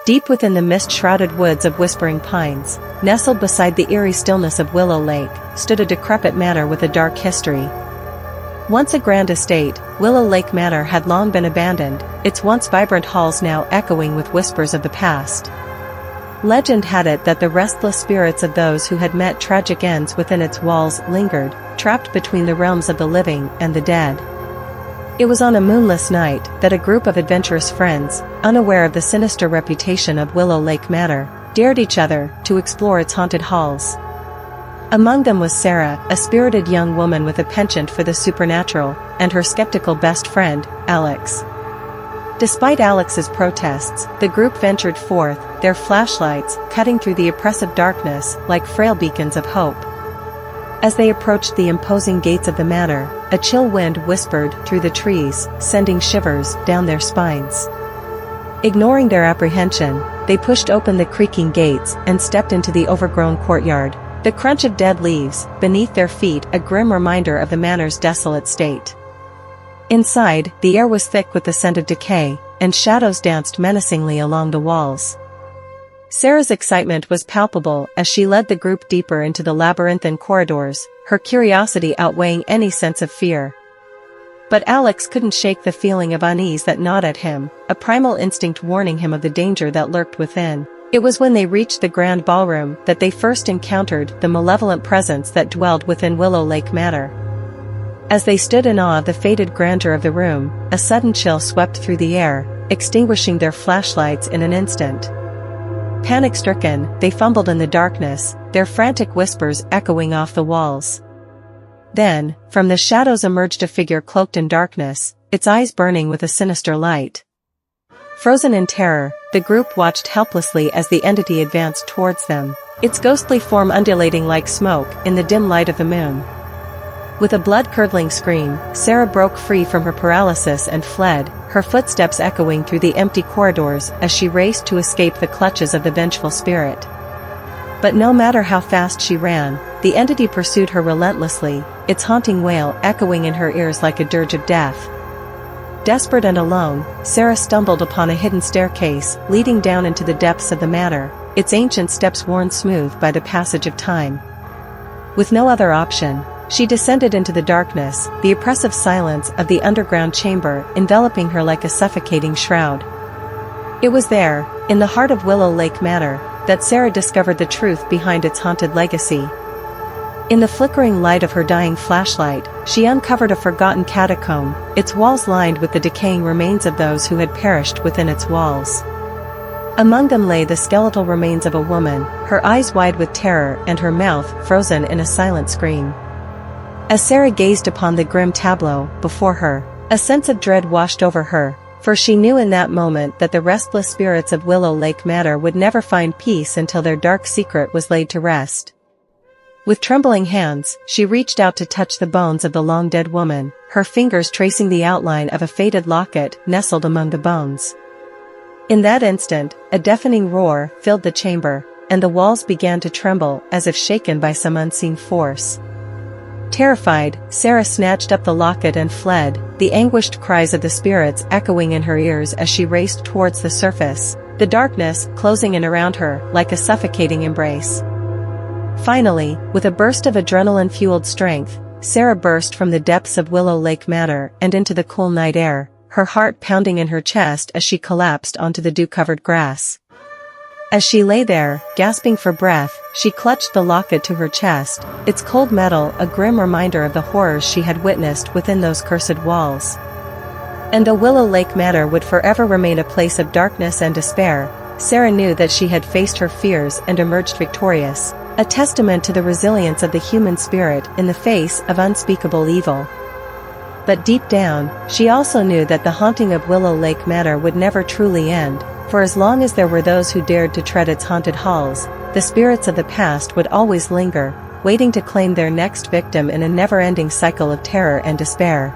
Deep within the mist-shrouded woods of whispering pines, nestled beside the eerie stillness of Willow Lake, stood a decrepit manor with a dark history. Once a grand estate, Willow Lake Manor had long been abandoned, its once vibrant halls now echoing with whispers of the past. Legend had it that the restless spirits of those who had met tragic ends within its walls lingered, trapped between the realms of the living and the dead. It was on a moonless night that a group of adventurous friends, unaware of the sinister reputation of Willow Lake Manor, dared each other to explore its haunted halls. Among them was Sarah, a spirited young woman with a penchant for the supernatural, and her skeptical best friend, Alex. Despite Alex's protests, the group ventured forth, their flashlights cutting through the oppressive darkness like frail beacons of hope. As they approached the imposing gates of the manor, a chill wind whispered through the trees, sending shivers down their spines. Ignoring their apprehension, they pushed open the creaking gates and stepped into the overgrown courtyard, the crunch of dead leaves beneath their feet a grim reminder of the manor's desolate state. Inside, the air was thick with the scent of decay, and shadows danced menacingly along the walls. Sarah's excitement was palpable as she led the group deeper into the labyrinthine corridors, her curiosity outweighing any sense of fear. But Alex couldn't shake the feeling of unease that gnawed at him, a primal instinct warning him of the danger that lurked within. It was when they reached the grand ballroom that they first encountered the malevolent presence that dwelled within Willow Lake Manor. As they stood in awe of the faded grandeur of the room, a sudden chill swept through the air, extinguishing their flashlights in an instant. Panic-stricken, they fumbled in the darkness, their frantic whispers echoing off the walls. Then, from the shadows emerged a figure cloaked in darkness, its eyes burning with a sinister light. Frozen in terror, the group watched helplessly as the entity advanced towards them, its ghostly form undulating like smoke in the dim light of the moon. With a blood-curdling scream, Sarah broke free from her paralysis and fled, her footsteps echoing through the empty corridors as she raced to escape the clutches of the vengeful spirit. But no matter how fast she ran, the entity pursued her relentlessly, its haunting wail echoing in her ears like a dirge of death. Desperate and alone, Sarah stumbled upon a hidden staircase leading down into the depths of the manor, its ancient steps worn smooth by the passage of time. With no other option, she descended into the darkness, the oppressive silence of the underground chamber enveloping her like a suffocating shroud. It was there, in the heart of Willow Lake Manor, that Sarah discovered the truth behind its haunted legacy. In the flickering light of her dying flashlight, she uncovered a forgotten catacomb, its walls lined with the decaying remains of those who had perished within its walls. Among them lay the skeletal remains of a woman, her eyes wide with terror and her mouth frozen in a silent scream. As Sarah gazed upon the grim tableau before her, a sense of dread washed over her, for she knew in that moment that the restless spirits of Willow Lake Manor would never find peace until their dark secret was laid to rest. With trembling hands, she reached out to touch the bones of the long-dead woman, her fingers tracing the outline of a faded locket nestled among the bones. In that instant, a deafening roar filled the chamber, and the walls began to tremble as if shaken by some unseen force. Terrified, Sarah snatched up the locket and fled, the anguished cries of the spirits echoing in her ears as she raced towards the surface, the darkness closing in around her like a suffocating embrace. Finally, with a burst of adrenaline-fueled strength, Sarah burst from the depths of Willow Lake Manor and into the cool night air, her heart pounding in her chest as she collapsed onto the dew-covered grass. As she lay there, gasping for breath, she clutched the locket to her chest, its cold metal a grim reminder of the horrors she had witnessed within those cursed walls. And though Willow Lake Manor would forever remain a place of darkness and despair, Sarah knew that she had faced her fears and emerged victorious, a testament to the resilience of the human spirit in the face of unspeakable evil. But deep down, she also knew that the haunting of Willow Lake Manor would never truly end, for as long as there were those who dared to tread its haunted halls, the spirits of the past would always linger, waiting to claim their next victim in a never-ending cycle of terror and despair.